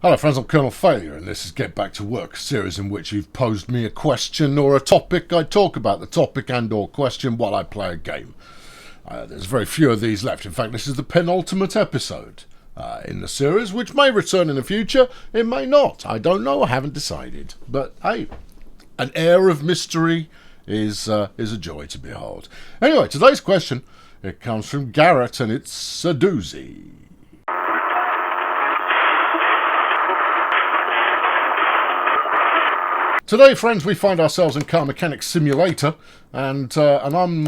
Hello friends, I'm Colonel Failure and this is Get Back to Work, a series in which you've posed me a question or a topic. I talk about the topic and or question while I play a game. There's very few of these left. In fact, this is the penultimate episode in the series, which may return in the future. It may not. I don't know. I haven't decided. But hey, an air of mystery is a joy to behold. Anyway, today's question, it comes from Garrett and it's a doozy. Today, friends, we find ourselves in Car Mechanics Simulator, and I'm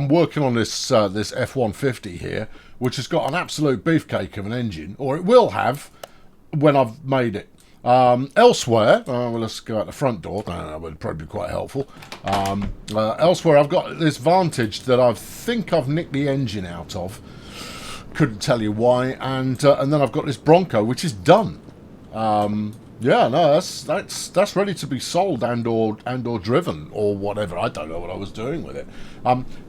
working on this F-150 here, which has got an absolute beefcake of an engine, or it will have when I've made it. Elsewhere, well, let's go out the front door. That would probably be quite helpful. Elsewhere, I've got this Vantage that I think I've nicked the engine out of. Couldn't tell you why, and then I've got this Bronco, which is done. Yeah, no, that's ready to be sold and or driven or whatever. I don't know what I was doing with it.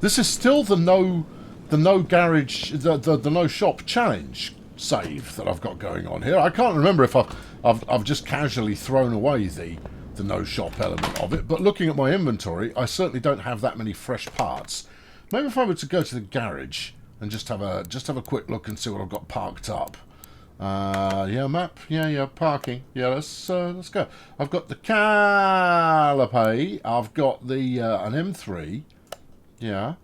This is still the no garage, the no shop challenge save that I've got going on here. I can't remember if I've just casually thrown away the no shop element of it. But looking at my inventory, I certainly don't have that many fresh parts. Maybe if I were to go to the garage and just have a quick look and see what I've got parked up. Yeah, map. Yeah, parking. Yeah, let's go. I've got the Calpol. I've got the an M3. Yeah,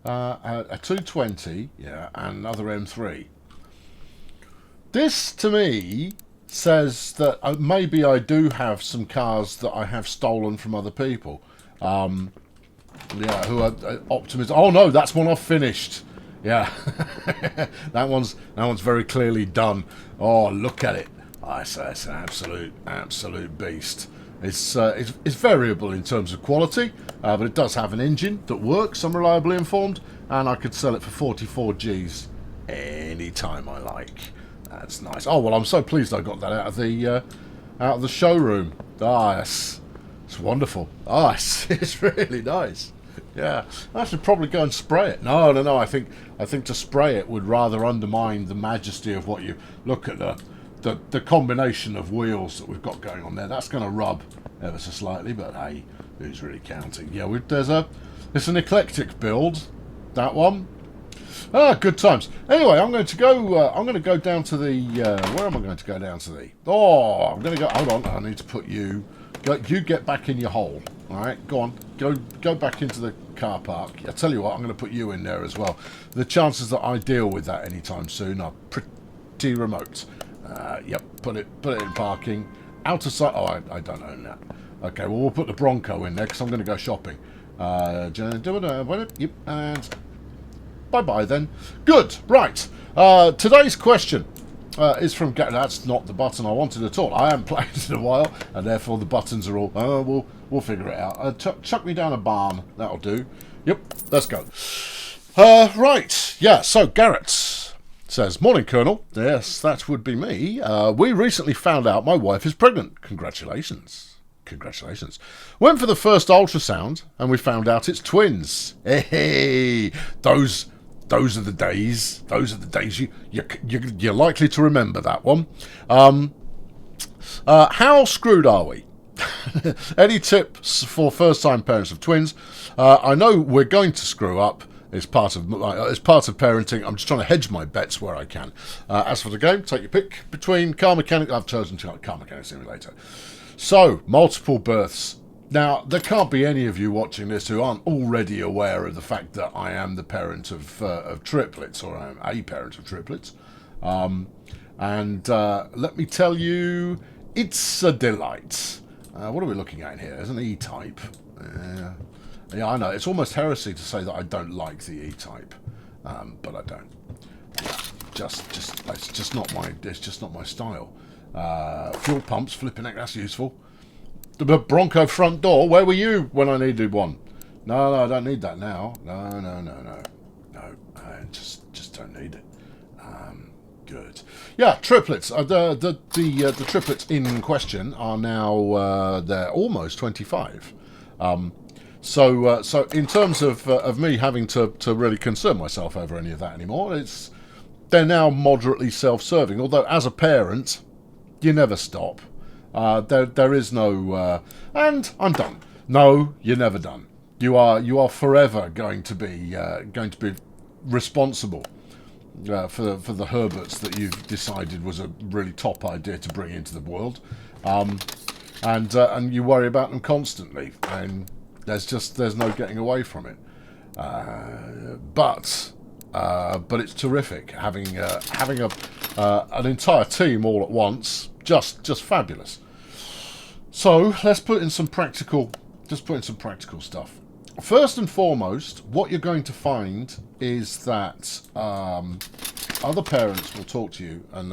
a 220. Yeah, and another M3. This to me says that maybe I do have some cars that I have stolen from other people. Yeah, who are optimists. Oh no, that's one I've finished. Yeah, that one's very clearly done. Oh, look at it! It's an absolute beast. It's variable in terms of quality, but it does have an engine that works. I'm reliably informed, and I could sell it for 44 G's any time I like. That's nice. Oh well, I'm so pleased I got that out of the showroom. It's wonderful. It's really nice. Yeah, I should probably go and spray it. No. I think to spray it would rather undermine the majesty of what you look at the combination of wheels that we've got going on there. That's going to rub ever so slightly, but hey, who's really counting? Yeah, it's an eclectic build. That one. Good times. Anyway, I'm going to go down to the. Where am I going to go down to the? Oh, I'm going to go. Hold on, I need to put you. You get back in your hole. All right, go on. Go back into the car park. I tell you what, I'm going to put you in there as well. The chances that I deal with that anytime soon are pretty remote. Yep, put it in parking. Out of sight. Oh, I don't own that. Okay, well, we'll put the Bronco in there because I'm going to go shopping. Yep, and bye-bye then. Good, right. Today's question is from... That's not the button I wanted at all. I haven't played it in a while, and therefore the buttons are all... We'll figure it out. Chuck me down a barn. That'll do. Yep, let's go. Right. Yeah, so Garrett says, Morning, Colonel. Yes, that would be me. We recently found out my wife is pregnant. Congratulations. Went for the first ultrasound, and we found out it's twins. Hey, those are the days. Those are the days you're likely to remember that one. How screwed are we? Any tips for first-time parents of twins? I know we're going to screw up. It's part of parenting. I'm just trying to hedge my bets where I can. As for the game, take your pick between Car Mechanic. I've chosen Car Mechanic Simulator. So, multiple births. Now, there can't be any of you watching this who aren't already aware of the fact that I am the parent of triplets, or I am a parent of triplets. And let me tell you, it's a delight. What are we looking at here? There's an E-Type. Yeah, I know. It's almost heresy to say that I don't like the E-Type, but I don't. It's just not my style. Fuel pumps, flipping heck, that's useful. The Bronco front door. Where were you when I needed one? No, I don't need that now. No. I just don't need it. Good. Yeah, triplets. The triplets in question are now they're almost 25. So in terms of me having to really concern myself over any of that anymore, they're now moderately self-serving. Although as a parent, You never stop. There is no, and I'm done. No, you're never done. You are forever going to be responsible for the Herberts that you've decided was a really top idea to bring into the world, and you worry about them constantly, and there's no getting away from it. But it's terrific having an entire team all at once. Just fabulous. So let's put in some practical stuff. First and foremost, what you're going to find is that other parents will talk to you, and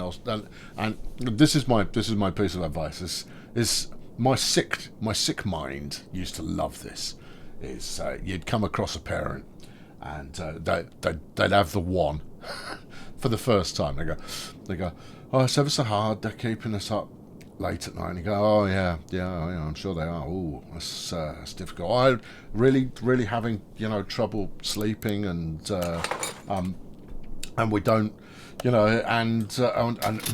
this is my piece of advice. This is my sick mind used to love this. Is you'd come across a parent, and they'd have the one for the first time. They go, oh, it's ever so hard. They're keeping us up late at night. And you go, oh yeah, I'm sure they are. Oh, that's difficult. I'm really having trouble sleeping, and we don't, and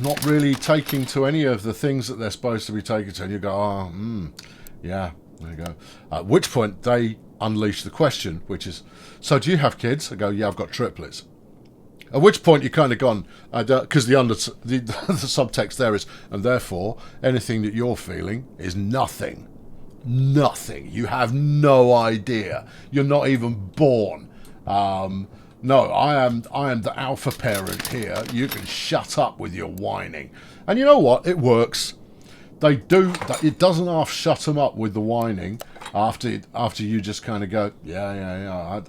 not really taking to any of the things that they're supposed to be taking to. And you go, yeah. There you go. At which point they unleash the question, which is, so do you have kids? I go, yeah, I've got triplets. At which point you kind of gone, because the subtext there is, and therefore anything that you're feeling is nothing. Nothing. You have no idea. You're not even born. No, I am the alpha parent here. You can shut up with your whining. And you know what? It works. They do. It doesn't half shut them up with the whining after you just kind of go, yeah.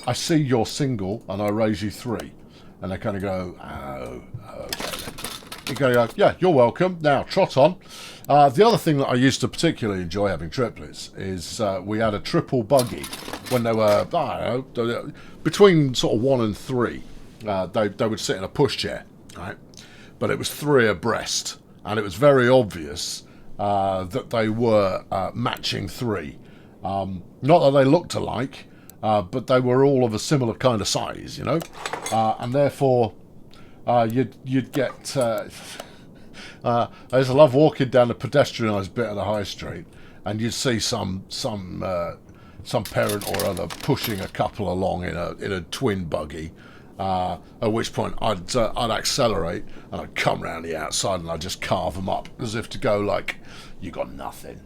I see you're single and I raise you 3, and they kind of go, oh, okay then. You go, yeah, you're welcome. Now trot on. The other thing that I used to particularly enjoy having triplets is we had a triple buggy when they were, I don't know, between sort of 1 and 3. They would sit in a pushchair, right? But it was 3 abreast. And it was very obvious that they were matching 3. Not that they looked alike, but they were all of a similar kind of size, and therefore you'd get. I used to love walking down the pedestrianised bit of the high street, and you'd see some parent or other pushing a couple along in a twin buggy. At which point I'd accelerate and I'd come round the outside and I'd just carve them up as if to go like, you got nothing.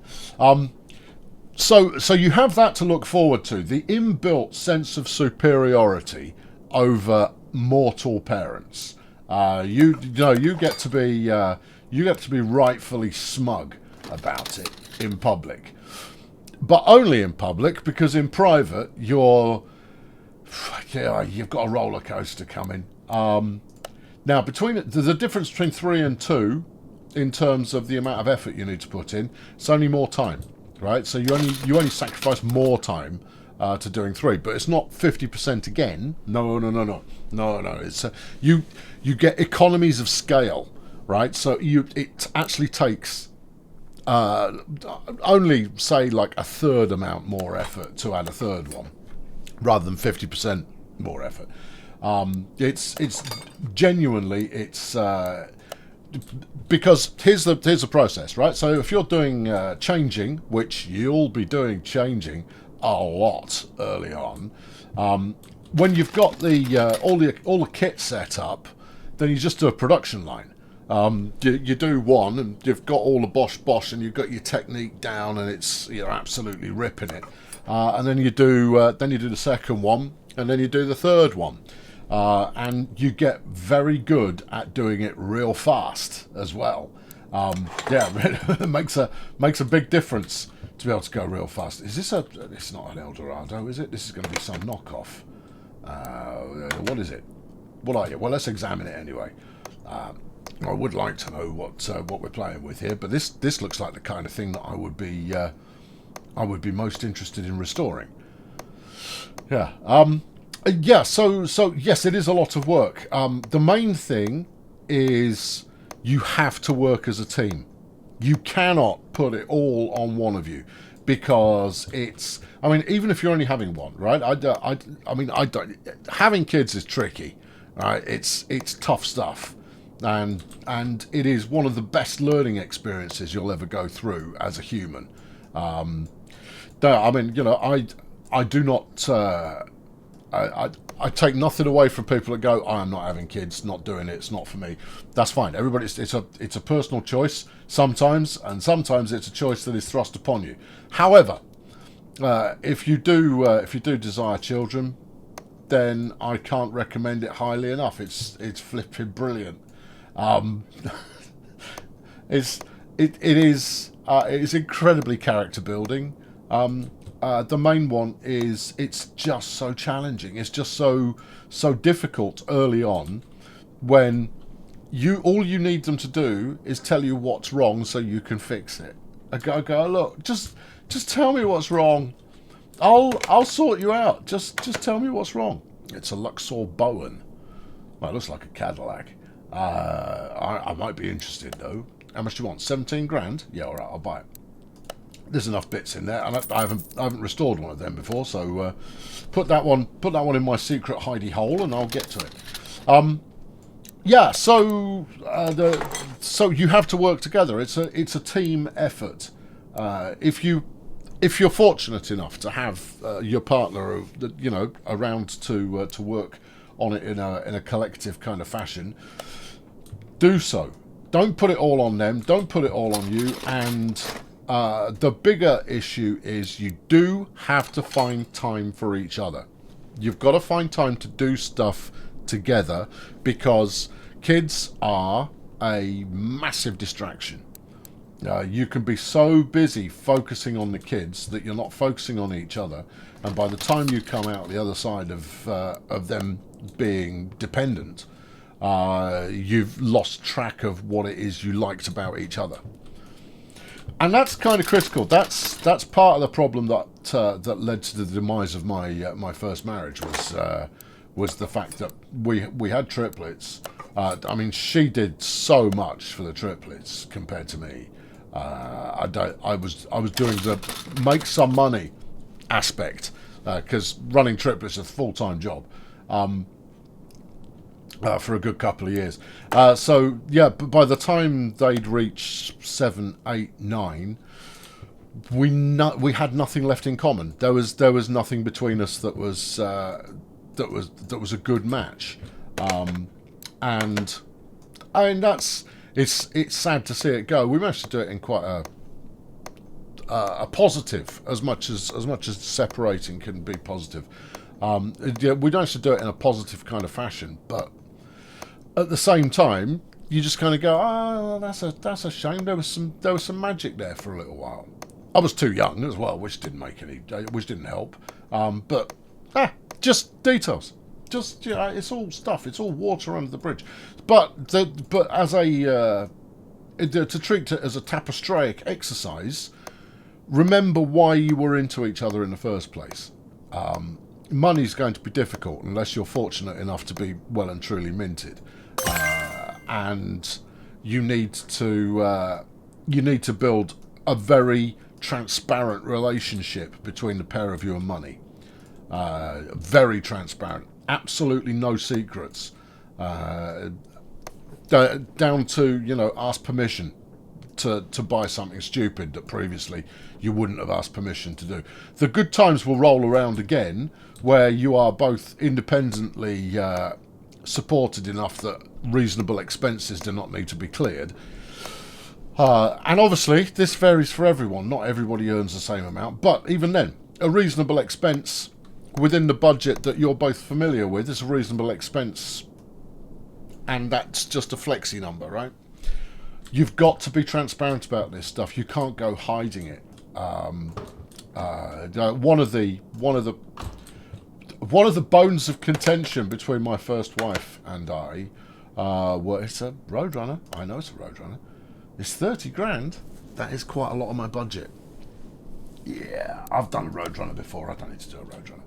So you have that to look forward to, the inbuilt sense of superiority over mortal parents. You get to be rightfully smug about it in public, but only in public, because in private you've got a roller coaster coming. Now, there's a difference between 3 and 2 in terms of the amount of effort you need to put in. It's only more time, right? So you only sacrifice more time to doing 3, but it's not 50% again. No. It's you get economies of scale, right? So it actually takes only say like a third amount more effort to add a third one, rather than 50% more effort. It's genuinely because here's the process, right? So if you're doing changing, which you'll be doing changing a lot early on, when you've got all the kit set up, then you just do a production line. You do one, and you've got all the bosh, and you've got your technique down, and you're absolutely ripping it. And then you do the second one, and then you do the third one, and you get very good at doing it real fast as well. It makes a big difference to be able to go real fast. It's not an Eldorado, is it? This is going to be some knockoff. What is it? What are you? Well, let's examine it anyway. I would like to know what we're playing with here, but this looks like the kind of thing that I would be most interested in restoring. So yes, it is a lot of work. The main thing is you have to work as a team. You cannot put it all on one of you, because even if you're only having one, right? Having kids is tricky, right? It's tough stuff. and it is one of the best learning experiences you'll ever go through as a human. No, I mean, I do not. I take nothing away from people that go, I am not having kids, not doing it, it's not for me. That's fine. Everybody's it's a personal choice sometimes, and sometimes it's a choice that is thrust upon you. However, if you do desire children, then I can't recommend it highly enough. It's flipping brilliant. It is incredibly character building. The main one is it's just so challenging. It's just so difficult early on when all you need them to do is tell you what's wrong so you can fix it. I go look, just tell me what's wrong. I'll sort you out. Just tell me what's wrong. It's a Luxor Bowen. Well, it looks like a Cadillac. I might be interested though. How much do you want? 17 grand? Yeah, all right, I'll buy it. There's enough bits in there, and I haven't restored one of them before, so put that one in my secret hidey hole, and I'll get to it. Yeah, so you have to work together. It's a team effort. If you're fortunate enough to have your partner, around to work on it in a collective kind of fashion, do so. Don't put it all on them. Don't put it all on you. And the bigger issue is you do have to find time for each other. You've got to find time to do stuff together, because kids are a massive distraction. You can be so busy focusing on the kids that you're not focusing on each other, and by the time you come out the other side of them being dependent, you've lost track of what it is you liked about each other. And that's kind of critical. That's part of the problem that led to the demise of my first marriage was the fact that we had triplets. I mean, she did so much for the triplets compared to me. I was doing the make some money aspect, because running triplets is a full-time job. For a good couple of years. So yeah, but by the time they'd reached 7, 8, 9, we had nothing left in common. There was nothing between us that was a good match. And I mean, it's sad to see it go. We managed to do it in quite a positive, as much as separating can be positive. We managed to do it in a positive kind of fashion, but at the same time, you just kind of go, "Oh, that's a shame." There was some magic there for a little while. I was too young as well, which didn't help. But just details. Just it's all stuff. It's all water under the bridge. But as to treat it as a tapestraic exercise, remember why you were into each other in the first place. Money's going to be difficult unless you're fortunate enough to be well and truly minted, and you need to build a very transparent relationship between the pair of you and money. Very transparent, absolutely no secrets, down to ask permission to buy something stupid that previously you wouldn't have asked permission to do. The good times will roll around again, where you are both independently supported enough that reasonable expenses do not need to be cleared. And obviously, this varies for everyone. Not everybody earns the same amount, but even then, a reasonable expense within the budget that you're both familiar with is a reasonable expense, and that's just a flexi number, right? You've got to be transparent about this stuff. You can't go hiding it. One of the bones of contention between my first wife and I it's a Roadrunner. I know it's a Roadrunner. It's 30 grand. That is quite a lot of my budget. Yeah, I've done a Roadrunner before. I don't need to do a Roadrunner.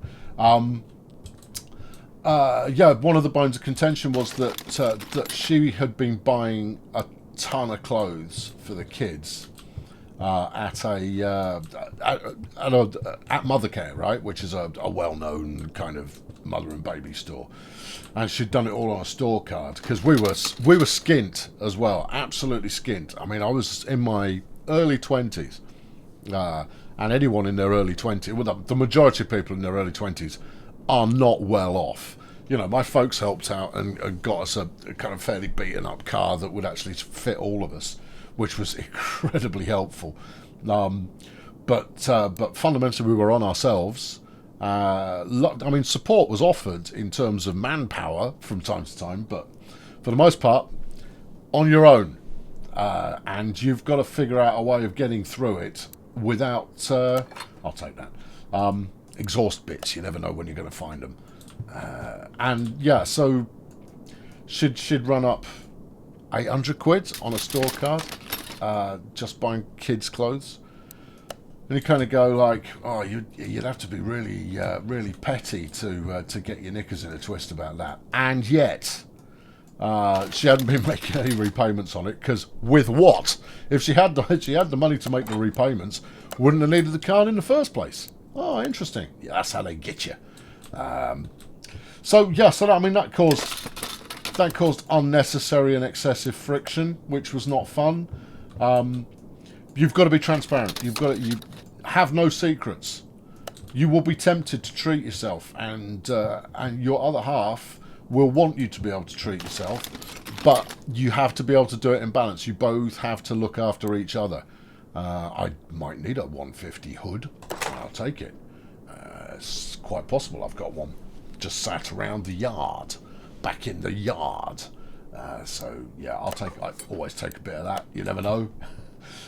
One of the bones of contention was that she had been buying a ton of clothes for the kids, at Mothercare, right, which is a well-known kind of mother and baby store, and she'd done it all on a store card because we were skint as well, absolutely skint. I mean, I was in my early 20s, and anyone in their early 20s, well, the majority of people in their early 20s are not well off. You know, my folks helped out and got us a kind of fairly beaten up car that would actually fit all of us, which was incredibly helpful. But fundamentally, we were on ourselves. I mean, support was offered in terms of manpower from time to time, but for the most part, on your own. And you've got to figure out a way of getting through it without, I'll take that, exhaust bits. You never know when you're going to find them. And yeah, so she'd run up 800 quid on a store card, just buying kids' clothes. And you kind of go like, oh, you'd have to be really petty to get your knickers in a twist about that. And yet, she hadn't been making any repayments on it, because with what? If she had the money to make the repayments, wouldn't have needed the card in the first place. Oh, interesting. Yeah, that's how they get you. So I mean, that caused unnecessary and excessive friction, which was not fun. You've got to be transparent. You have no secrets. You will be tempted to treat yourself, and your other half will want you to be able to treat yourself, but you have to be able to do it in balance. You both have to look after each other. I might need a 150 hood. I'll take it. It's quite possible I've got one just sat around the yard, back in the yard. So yeah, I always take a bit of that. You never know.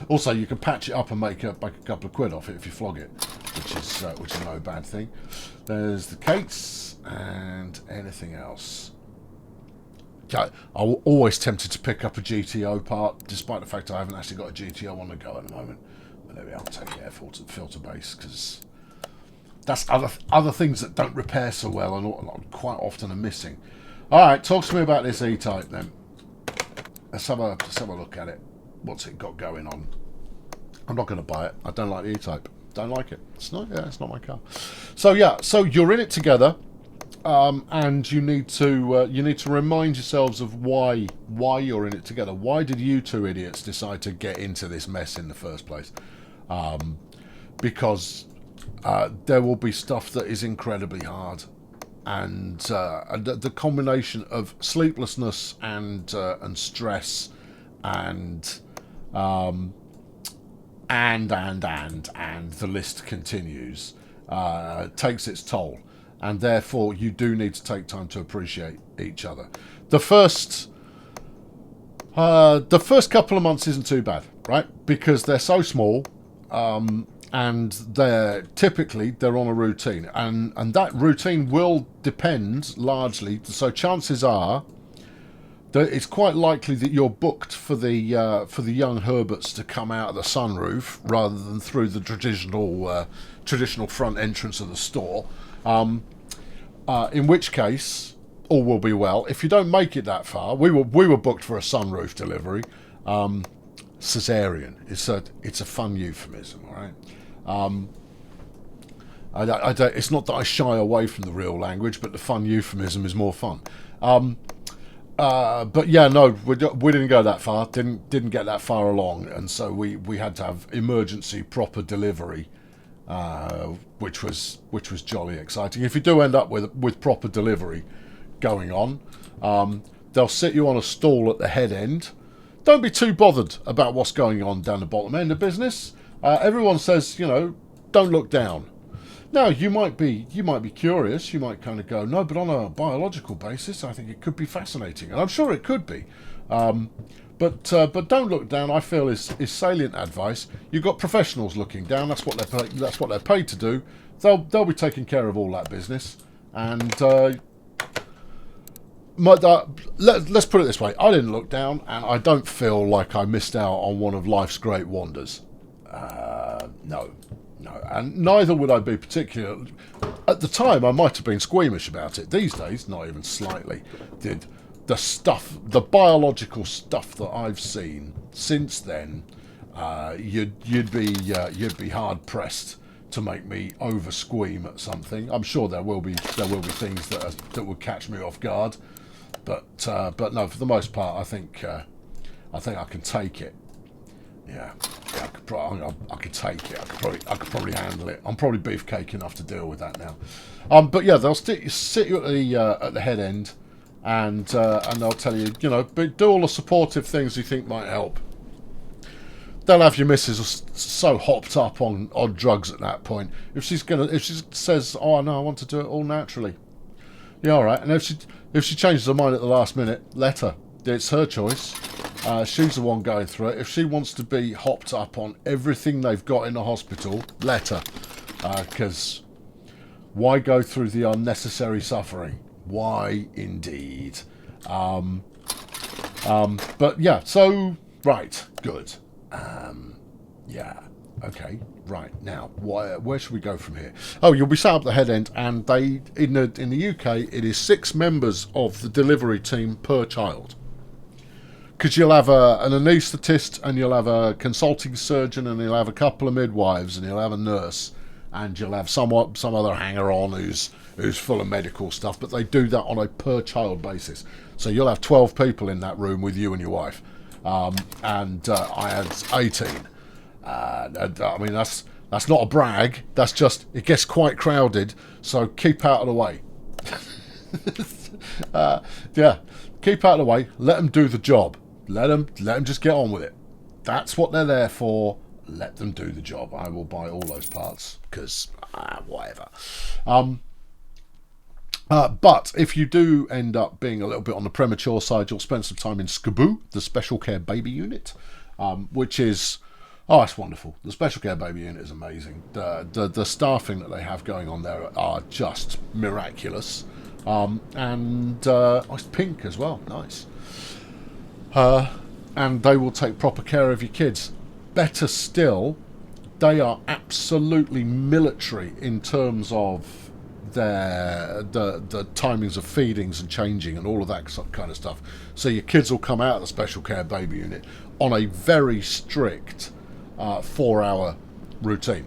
Also, you can patch it up and make a couple of quid off it if you flog it, which is no bad thing. There's the case and anything else. I'm always tempted to pick up a GTO part, despite the fact I haven't actually got a GTO on the go at the moment. But there we are. I'll take the air filter base, because that's other things that don't repair so well and quite often are missing. All right, talk to me about this E-Type then. Let's have a look at it. What's it got going on? I'm not going to buy it. I don't like the E-Type. Don't like it. It's not my car. So yeah, so you're in it together, and you need to remind yourselves of why you're in it together. Why did you two idiots decide to get into this mess in the first place? Because there will be stuff that is incredibly hard, and the combination of sleeplessness and stress and the list continues, takes its toll, and therefore you do need to take time to appreciate each other. The first couple of months isn't too bad, right? Because they're so small, and they're on a routine, and that routine will depend largely. So chances are that it's quite likely that you're booked for the young Herberts to come out of the sunroof rather than through the traditional front entrance of the store. In which case, all will be well. If you don't make it that far, we were booked for a sunroof delivery. Caesarean. It's a fun euphemism, all right. It's not that I shy away from the real language, but the fun euphemism is more fun. But yeah, no, we didn't go that far. Didn't get that far along, and so we had to have emergency proper delivery, which was jolly exciting. If you do end up with proper delivery going on, they'll sit you on a stall at the head end. Don't be too bothered about what's going on down the bottom end of business. Everyone says, don't look down. Now, you might be curious. You might kind of go, no, but on a biological basis, I think it could be fascinating, and I'm sure it could be. But don't look down, I feel, is salient advice. You've got professionals looking down. That's what they're paid to do. They'll be taking care of all that business. And let's put it this way: I didn't look down, and I don't feel like I missed out on one of life's great wonders. No, and neither would I be particular. At the time, I might have been squeamish about it. These days, not even slightly. The biological stuff that I've seen since then, you'd be hard pressed to make me over squeam at something. I'm sure there will be things that would catch me off guard, but no, for the most part, I think I can take it. Yeah, I could take it. I could probably handle it. I'm probably beefcake enough to deal with that now. But yeah, they'll sit you at the head end, and they'll tell you, do all the supportive things you think might help. They'll have your missus so hopped up on drugs at that point. If she says, "Oh no, I want to do it all naturally," yeah, all right. And if she changes her mind at the last minute, let her. It's her choice. She's the one going through it. If she wants to be hopped up on everything they've got in the hospital, let her. Because why go through the unnecessary suffering? Why indeed? But yeah, so right, good. Yeah, okay, right. Now, where should we go from here? Oh, you'll be sat up the head end, and they in the UK it is 6 members of the delivery team per child. Because you'll have an anaesthetist, and you'll have a consulting surgeon, and you'll have a couple of midwives, and you'll have a nurse, and you'll have some other hanger-on who's full of medical stuff. But they do that on a per child basis. So you'll have 12 people in that room with you and your wife. And I had 18. I mean, that's not a brag. That's just, it gets quite crowded. So keep out of the way. Yeah, keep out of the way. Let them do the job. Let them just get on with it. That's what they're there for. Let them do the job. I will buy all those parts because whatever. But if you do end up being a little bit on the premature side, you'll spend some time in SCBU, the Special Care Baby Unit, which is, it's wonderful. The Special Care Baby Unit is amazing. The staffing that they have going on there are just miraculous. And it's pink as well, nice. And they will take proper care of your kids. Better still, they are absolutely military in terms of the timings of feedings and changing and all of that kind of stuff. So your kids will come out of the Special Care Baby Unit on a very strict 4-hour routine.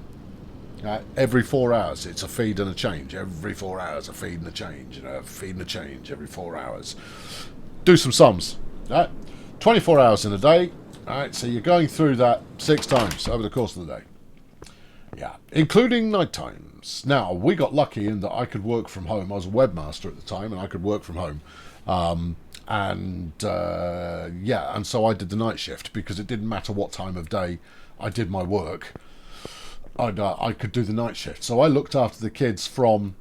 Every 4 hours it's a feed and a change. Every 4 hours a feed and a change. Feed and a change every 4 hours. Do some sums. 24 hours in a day. So you're going through that 6 times over the course of the day. Yeah, including night times. Now, we got lucky in that I could work from home. I was a webmaster at the time, and I could work from home. And so I did the night shift because it didn't matter what time of day I did my work. I could do the night shift. So I looked after the kids from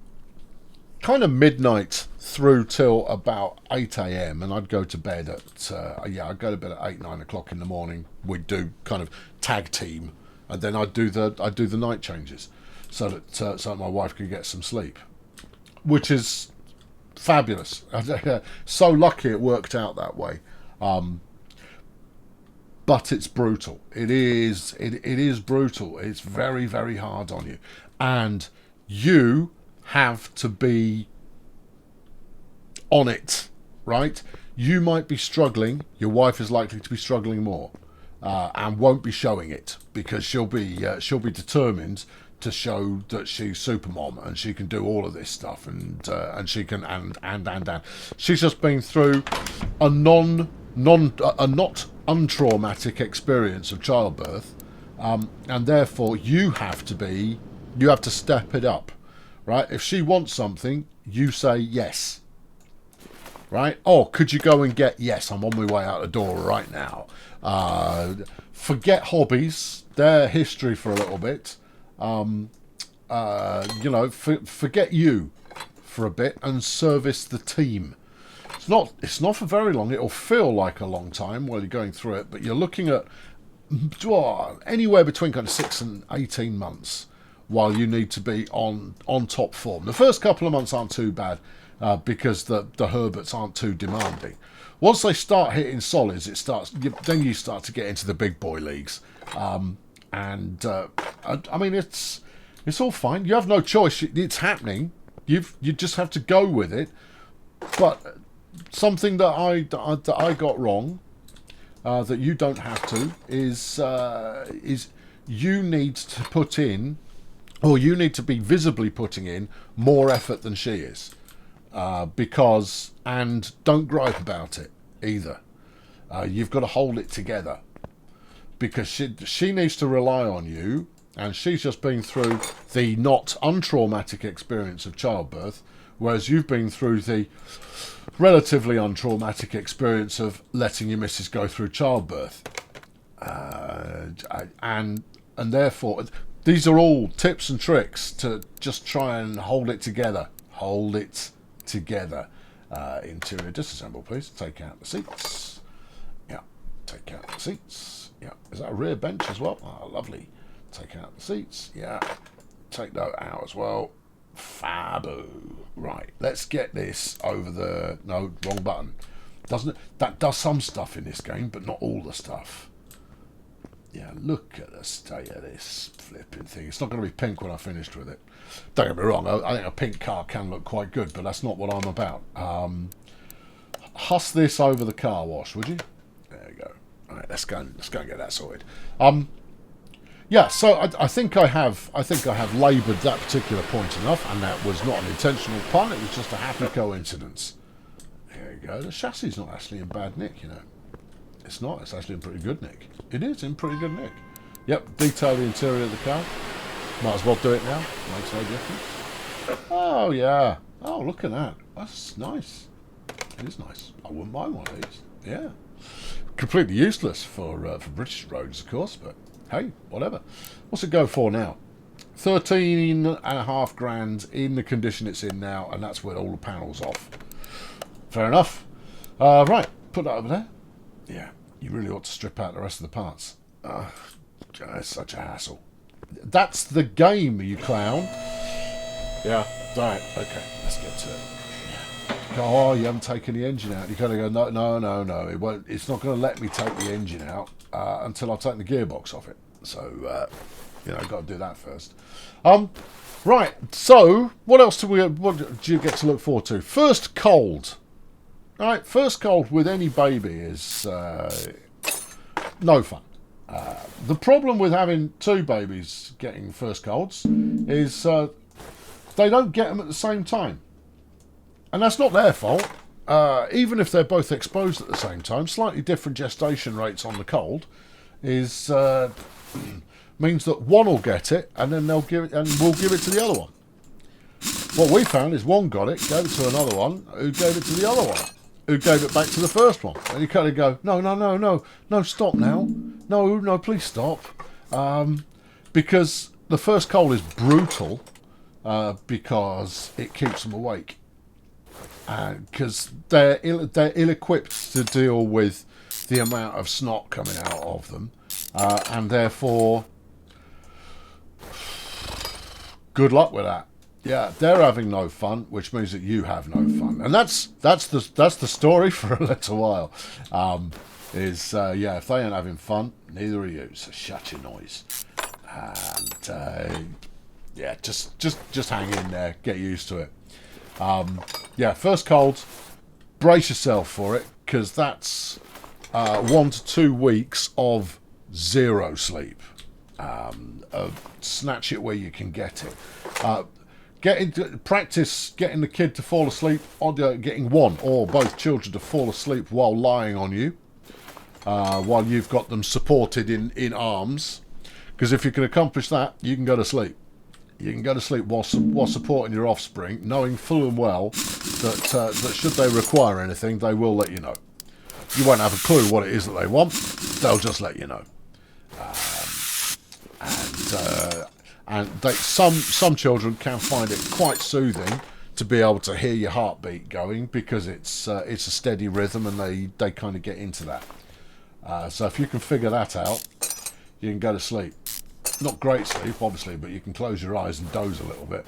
kind of midnight through till about 8 a.m. and I'd go to bed at I'd go to bed at 8-9 o'clock in the morning. We'd do kind of tag team, and then I'd do the night changes so that my wife could get some sleep, which is fabulous. So lucky it worked out that way. But it's brutal. It is brutal. It's very, very hard on you. And you have to be on it, right? You might be struggling. Your wife is likely to be struggling more, and won't be showing it because she'll be determined to show that she's supermom and she can do all of this stuff and she can and she's just been through a not untraumatic experience of childbirth, and therefore you have to step it up, right? If she wants something, you say yes, right? Oh, could you go and get? Yes, I'm on my way out the door right now. Forget hobbies; they're history for a little bit. Forget you for a bit and service the team. It's not for very long. It'll feel like a long time while you're going through it, but you're looking at anywhere between kind of 6 and 18 months while you need to be on top form. The first couple of months aren't too bad because the Herberts aren't too demanding. Once they start hitting solids, then you start to get into the big boy leagues. I mean, it's all fine. You have no choice. It's happening. You just have to go with it. But something that I got wrong that you don't have to is you need to put in, or you need to be visibly putting in more effort than she is, because, and don't gripe about it either. You've got to hold it together, because she needs to rely on you, and she's just been through the not untraumatic experience of childbirth, whereas you've been through the relatively untraumatic experience of letting your missus go through childbirth. And therefore, these are all tips and tricks to just try and hold it together. Hold it together. Interior disassemble, please. Take out the seats. Yeah, take out the seats. Yeah, is that a rear bench as well? Oh, lovely. Take out the seats. Yeah, take that out as well. Fabu. Right, let's get this over the... No, wrong button. Doesn't it? That does some stuff in this game, but not all the stuff. Yeah, look at the state of this flipping thing. It's not going to be pink when I'm finished with it. Don't get me wrong, I think a pink car can look quite good, but that's not what I'm about. Huss this over the car wash, would you? There you go. All right, let's go and get that sorted. Yeah, so I think I have laboured that particular point enough, and that was not an intentional pun. It was just a happy coincidence. There you go. The chassis is not actually in bad nick, you know. It's not. It's actually in pretty good nick. It is in pretty good nick. Yep, detail the interior of the car. Might as well do it now. Makes no difference. Oh, yeah. Oh, look at that. That's nice. It is nice. I wouldn't mind one of these. Yeah. Completely useless for British roads, of course, but hey, whatever. What's it go for now? 13.5 grand in the condition it's in now, and that's with all the panels off. Fair enough. Right, put that over there. Yeah, you really ought to strip out the rest of the parts. It's such a hassle. That's the game, you clown. Yeah, right, okay, let's get to it. Yeah. Oh, you haven't taken the engine out. You kind of go, no, it won't. It's not going to let me take the engine out until I've taken the gearbox off it. So, you know, I've got to do that first. Right, so what else do you get to look forward to? First cold. All right, first cold with any baby is no fun. The problem with having two babies getting first colds is they don't get them at the same time. And that's not their fault. Even if they're both exposed at the same time, slightly different gestation rates on the cold is means that one will get it, and then they'll give it, and we'll give it to the other one. What we found is one got it, gave it to another one, who gave it to the other one, who gave it back to the first one. And you kind of go, no, stop now. No, please stop. Because the first cold is brutal, because it keeps them awake. Because they're ill-equipped to deal with the amount of snot coming out of them. And therefore, good luck with that. Yeah, they're having no fun, which means that you have no fun, and that's the story for a little while. Yeah, if they ain't having fun, neither are you. So shut your noise, and yeah, just hang in there, get used to it. Yeah, first cold, brace yourself for it, because that's 1 to 2 weeks of zero sleep. Snatch it where you can get it. Practice getting the kid to fall asleep, or getting one or both children to fall asleep while lying on you, while you've got them supported in arms. Because if you can accomplish that, you can go to sleep. You can go to sleep while supporting your offspring, knowing full and well that should they require anything, they will let you know. You won't have a clue what it is that they want. They'll just let you know. And some children can find it quite soothing to be able to hear your heartbeat going, because it's a steady rhythm, and they kind of get into that. So if you can figure that out, you can go to sleep. Not great sleep, obviously, but you can close your eyes and doze a little bit.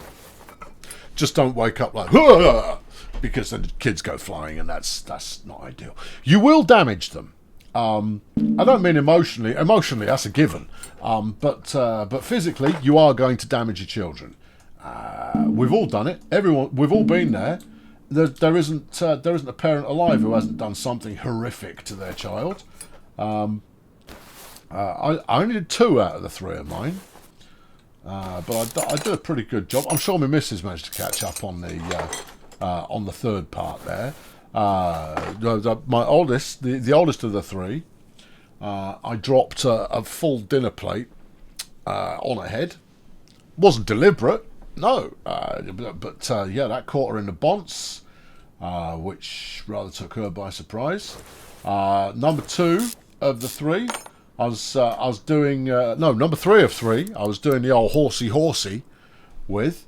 Just don't wake up like, "Hurrah!" because then the kids go flying, and that's not ideal. You will damage them. I don't mean emotionally. Emotionally, that's a given. But physically, you are going to damage your children. We've all done it. We've all been there. There isn't a parent alive who hasn't done something horrific to their child. I only did 2 out of the 3 of mine. But I do a pretty good job. I'm sure my missus managed to catch up on the 3rd part there. My oldest, the oldest of the 3, I dropped a full dinner plate on her head. Wasn't deliberate, no. But yeah, that caught her in the bonce, which rather took her by surprise. Number 2 of the 3. I was doing number 3 of 3. I was doing the old horsey with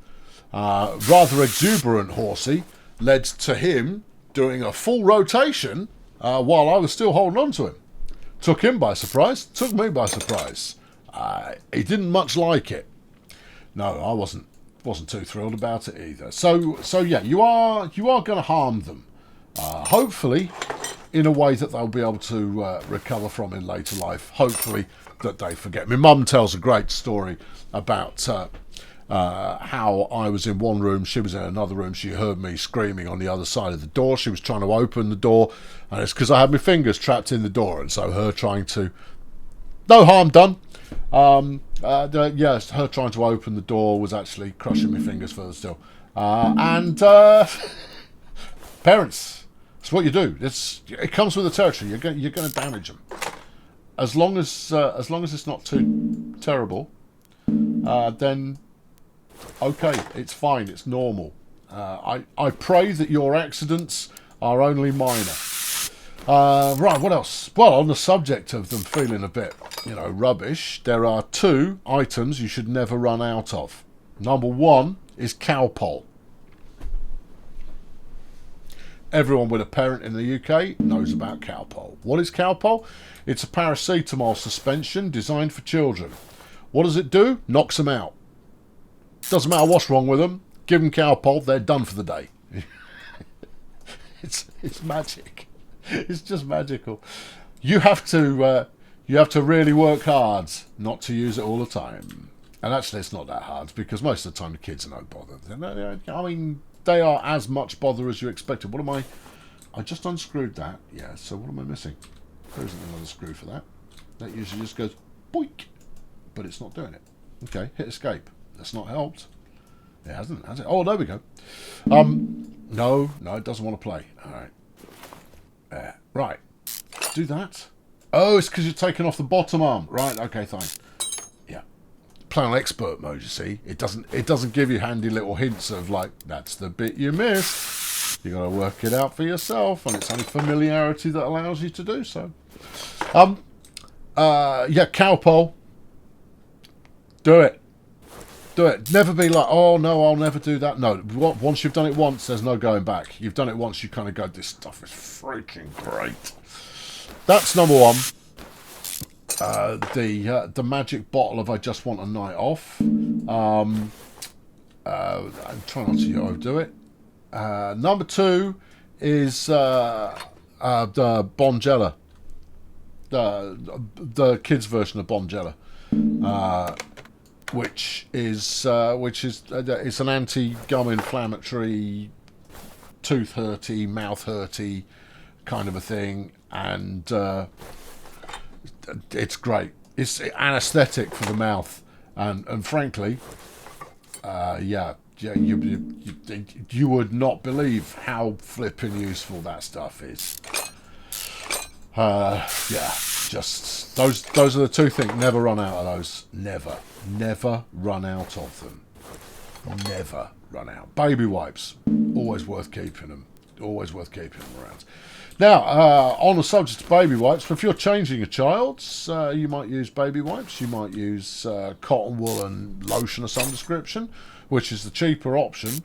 rather exuberant horsey led to him doing a full rotation while I was still holding on to him. Took him by surprise. Took me by surprise. He didn't much like it. No, I wasn't too thrilled about it either. So yeah, you are going to harm them. Hopefully, in a way that they'll be able to recover from in later life. Hopefully that they forget. My mum tells a great story about how I was in one room, she was in another room, she heard me screaming on the other side of the door. She was trying to open the door, and it's because I had my fingers trapped in the door, and so her trying to... No harm done. Yes, her trying to open the door was actually crushing my fingers further still. Parents... It's what you do. It comes with the territory. You're going to damage them. As long as it's not too terrible, then okay, it's fine. It's normal. I pray that your accidents are only minor. Right. What else? Well, on the subject of them feeling a bit, rubbish, there are 2 items you should never run out of. Number 1 is Calpol. Everyone with a parent in the UK knows about Calpol. What is Calpol? It's a paracetamol suspension designed for children. What does it do? Knocks them out. Doesn't matter what's wrong with them. Give them Calpol, they're done for the day. It's magic. It's just magical. You have to really work hard not to use it all the time. And actually, it's not that hard because most of the time the kids are no bother. I mean, they are as much bother as you expected. What am I just unscrewed that. Yeah, so what am I missing? There isn't another screw for that. That usually just goes boink, but it's not doing it. Okay, hit escape. That's not helped. It hasn't, has it? Oh, there we go. No, it doesn't want to play. All right. Right. Do that. Oh, it's because you're taking off the bottom arm. Right, okay, fine. Yeah. Play on expert mode, you see. It doesn't give you handy little hints of like, that's the bit you missed. You gotta work it out for yourself, and it's only familiarity that allows you to do so. Yeah, Calpol. Do it. Do it. Never be like, oh no, I'll never do that. No, once you've done it once, there's no going back. You've done it once, you kind of go, this stuff is freaking great. That's number one. The magic bottle of I just want a night off. I'm trying not to overdo it. Number two is the Bonjela. The kids version of Bonjela. Which is it's an anti-gum inflammatory, tooth hurty, mouth hurty kind of a thing, and it's great. It's anaesthetic for the mouth, and frankly, you would not believe how flipping useful that stuff is. Just those are the two things. Never run out of those. Never run out of them. Never run out. Baby wipes, always worth keeping them. Always worth keeping them around. Now, on the subject of baby wipes, if you're changing a child's, you might use baby wipes. You might use cotton wool and lotion of some description, which is the cheaper option.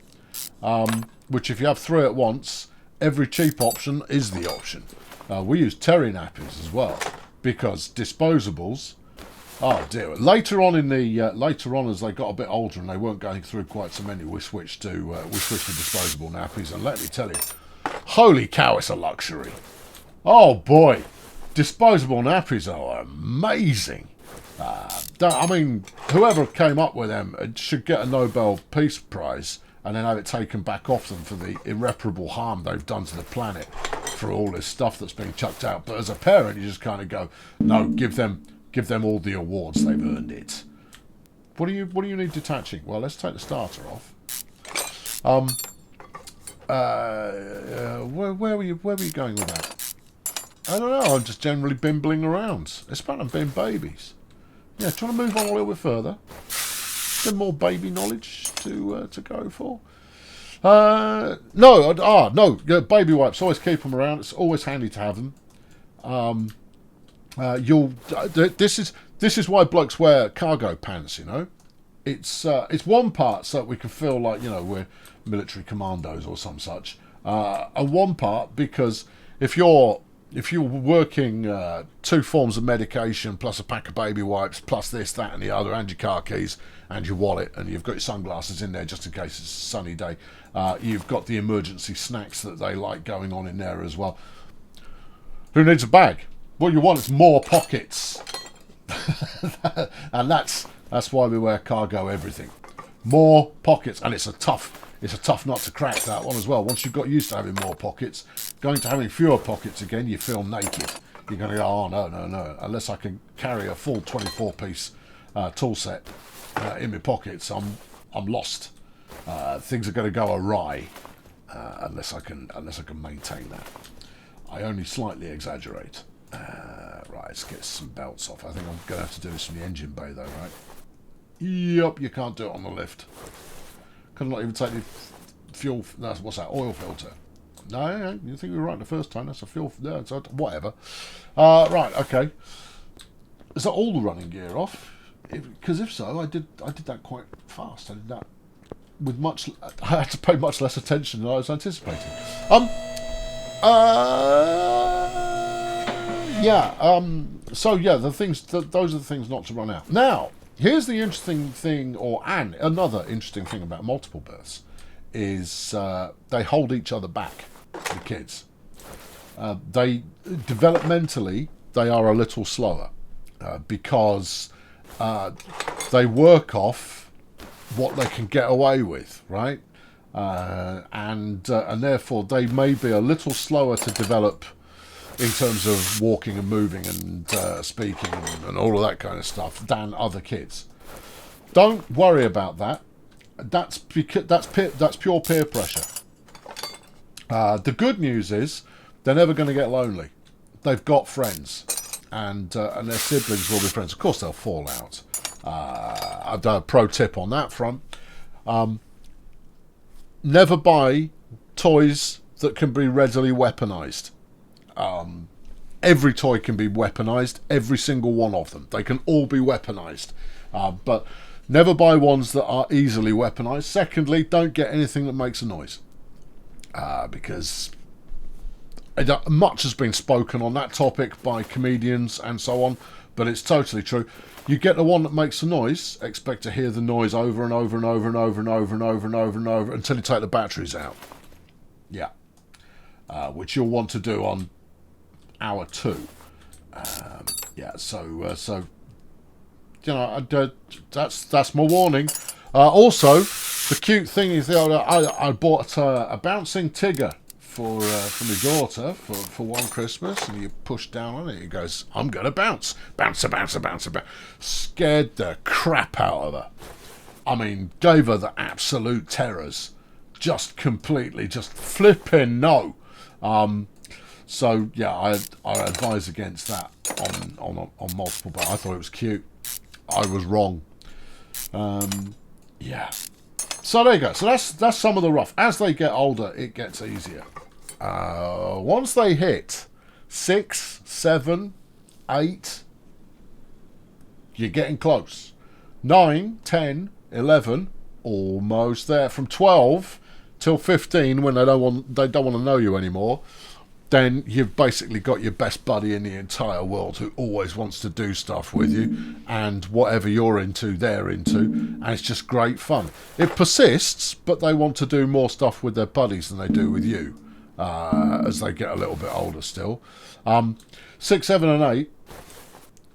Which, if you have three at once, every cheap option is the option. We use terry nappies as well, because disposables. Oh dear! Later on as they got a bit older and they weren't going through quite so many, we switched to disposable nappies. And let me tell you, holy cow, it's a luxury. Oh boy, disposable nappies are amazing. I mean, whoever came up with them should get a Nobel Peace Prize and then have it taken back off them for the irreparable harm they've done to the planet for all this stuff that's being chucked out. But as a parent, you just kind of go, no, give them all the awards. They've earned it. What do you need detaching? Well, let's take the starter off. Where were you going with that? I don't know. I'm just generally bimbling around. It's about them being babies. Yeah, trying to move on a little bit further. Some more baby knowledge to go for. No. Baby wipes. Always keep them around. It's always handy to have them. This is why blokes wear cargo pants. You know, it's one part so that we can feel like, you know, we're military commandos or some such, and one part because if you're working 2 forms of medication plus a pack of baby wipes plus this, that and the other, and your car keys and your wallet, and you've got your sunglasses in there just in case it's a sunny day, you've got the emergency snacks that they like going on in there as well. Who needs a bag? What you want is more pockets. And that's why we wear cargo everything. More pockets, and it's a tough nut to crack, that one as well. Once you've got used to having more pockets, going to having fewer pockets again, you feel naked. You're going to go, oh no, unless I can carry a full 24-piece tool set in my pockets, I'm lost. Things are going to go awry unless I can maintain that. I only slightly exaggerate. Right, let's get some belts off. I think I'm going to have to do this from the engine bay though, right? Yep, you can't do it on the lift. Could not even take the fuel. What's that? Oil filter. No, you think we were right the first time. That's a fuel. No, it's whatever. Right, okay. Is that all the running gear off? Because if so, I did that quite fast. I did that with much. I had to pay much less attention than I was anticipating. So yeah, those are the things not to run out. Now, here's the interesting thing, another interesting thing about multiple births, is they hold each other back, the kids. They developmentally they are a little slower because they work off what they can get away with, right? And therefore they may be a little slower to develop in terms of walking and moving and speaking and all of that kind of stuff than other kids. Don't worry about that. That's pure peer pressure. The good news is they're never going to get lonely. They've got friends, and their siblings will be friends. Of course, they'll fall out. I've done a pro tip on that front. Never buy toys that can be readily weaponized. Every toy can be weaponized, every single one of them. They can all be weaponized. But never buy ones that are easily weaponized. Secondly, don't get anything that makes a noise. Because much has been spoken on that topic by comedians and so on, but it's totally true. You get the one that makes a noise, expect to hear the noise over and over and over and over and over and over and over and over until you take the batteries out. Yeah. Which you'll want to do on hour 2. So you know, that's my warning. Also, the cute thing is I bought a bouncing Tigger for my daughter for one Christmas, and you push down on it, it goes, I'm gonna bounce, bouncer, bouncer, bouncer, bouncer. Scared the crap out of her. I mean, gave her the absolute terrors. Just completely, just flipping no. So yeah, I advise against that on multiple, but I thought it was cute. I was wrong. Yeah. So there you go. So that's some of the rough. As they get older, it gets easier. Once they hit 6, 7, 8, you're getting close. 9, 10, 11, almost there. From 12 till 15, when they don't want to know you anymore, then you've basically got your best buddy in the entire world who always wants to do stuff with you, and whatever you're into, they're into, and it's just great fun. It persists, but they want to do more stuff with their buddies than they do with you as they get a little bit older still. 6, 7 and 8,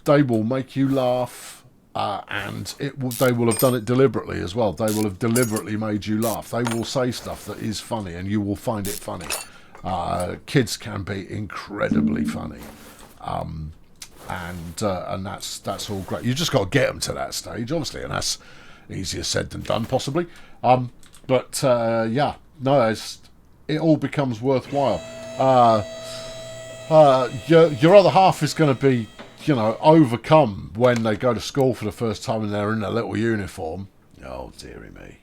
they will make you laugh, and they will have done it deliberately as well. They will have deliberately made you laugh. They will say stuff that is funny, and you will find it funny. Kids can be incredibly funny. And that's all great. You just got to get them to that stage, obviously, and that's easier said than done, possibly. But yeah, no, it all becomes worthwhile. Your other half is going to be, overcome when they go to school for the first time and they're in a little uniform. Oh, dearie me.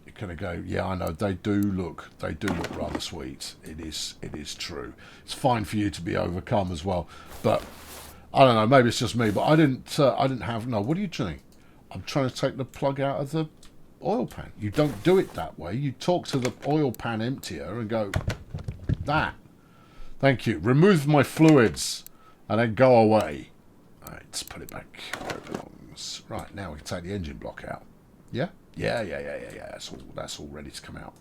You're going to go, yeah, I know, they do look rather sweet. It is true. It's fine for you to be overcome as well, but I don't know, maybe it's just me, but I didn't have, no, what are you doing? I'm trying to take the plug out of the oil pan. You don't do it that way. You talk to the oil pan emptier and go, that. Thank you. Remove my fluids and then go away. All right, let's put it back where it belongs. Right, now we can take the engine block out. Yeah? Yeah. That's all ready to come out.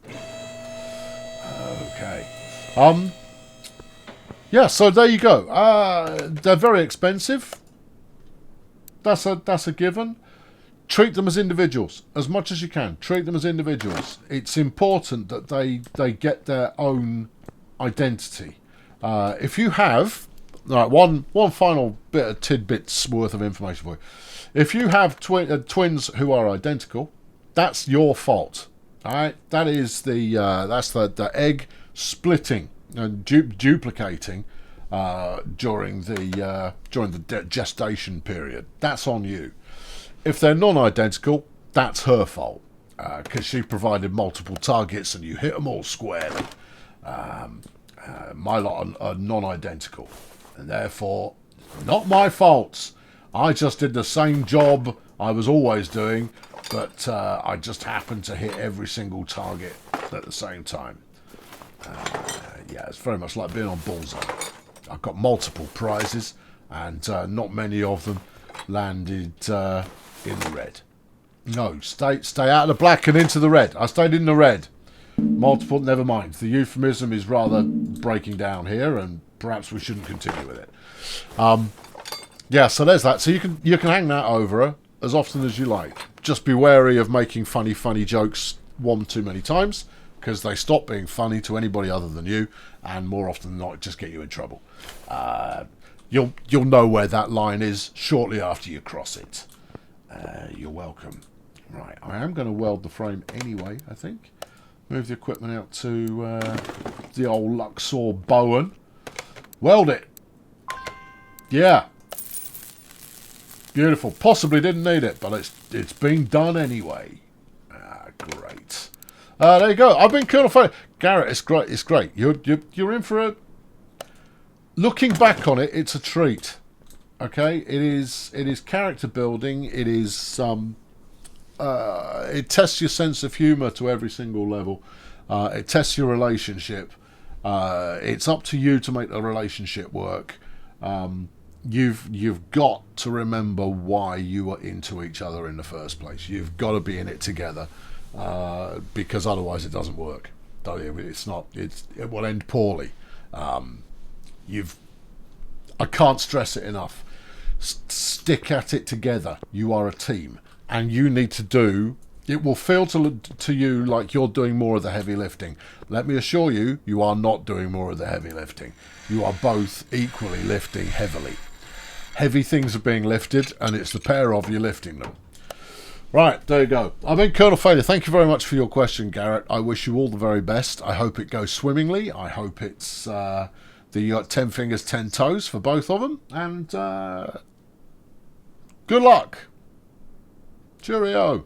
Okay. Yeah, so there you go. They're very expensive. That's a given. Treat them as individuals as much as you can. Treat them as individuals. It's important that they get their own identity. If you have, right, one final bit of tidbits worth of information for you. If you have twins who are identical, that's your fault. All right, that is that's the egg splitting and duplicating during the gestation period. That's on you. If they're non-identical, that's her fault because she provided multiple targets and you hit them all squarely. My lot are non-identical, and therefore not my fault. I just did the same job I was always doing, but I just happened to hit every single target at the same time. Yeah, it's very much like being on Bullseye. I've got multiple prizes, and not many of them landed in the red. No, stay out of the black and into the red. I stayed in the red. Multiple, never mind. The euphemism is rather breaking down here, and perhaps we shouldn't continue with it. Yeah, so there's that. So you can hang that over her as often as you like. Just be wary of making funny jokes one too many times, because they stop being funny to anybody other than you, and more often than not, just get you in trouble. You'll know where that line is shortly after you cross it. You're welcome. Right, I am going to weld the frame anyway, I think. Move the equipment out to the old Luxor Bowen. Weld it. Yeah. Beautiful. Possibly didn't need it, but it's been done anyway. Great. There you go. I've been Colonel Failure. Garrett, it's great. It's great. You're in for a... Looking back on it, it's a treat. Okay? It is character building. It is... it tests your sense of humour to every single level. It tests your relationship. It's up to you to make the relationship work. You've got to remember why you were into each other in the first place. You've got to be in it together, because otherwise it doesn't work. It will end poorly. I can't stress it enough. Stick at it together. You are a team. And you need to do, it will feel to you like you're doing more of the heavy lifting. Let me assure you, you are not doing more of the heavy lifting. You are both equally lifting heavily. Heavy things are being lifted, and it's the pair of you lifting them. Right, there you go. I've been Colonel Failure. Thank you very much for your question, Garrett. I wish you all the very best. I hope it goes swimmingly. I hope it's the 10 fingers, 10 toes for both of them. And good luck. Cheerio.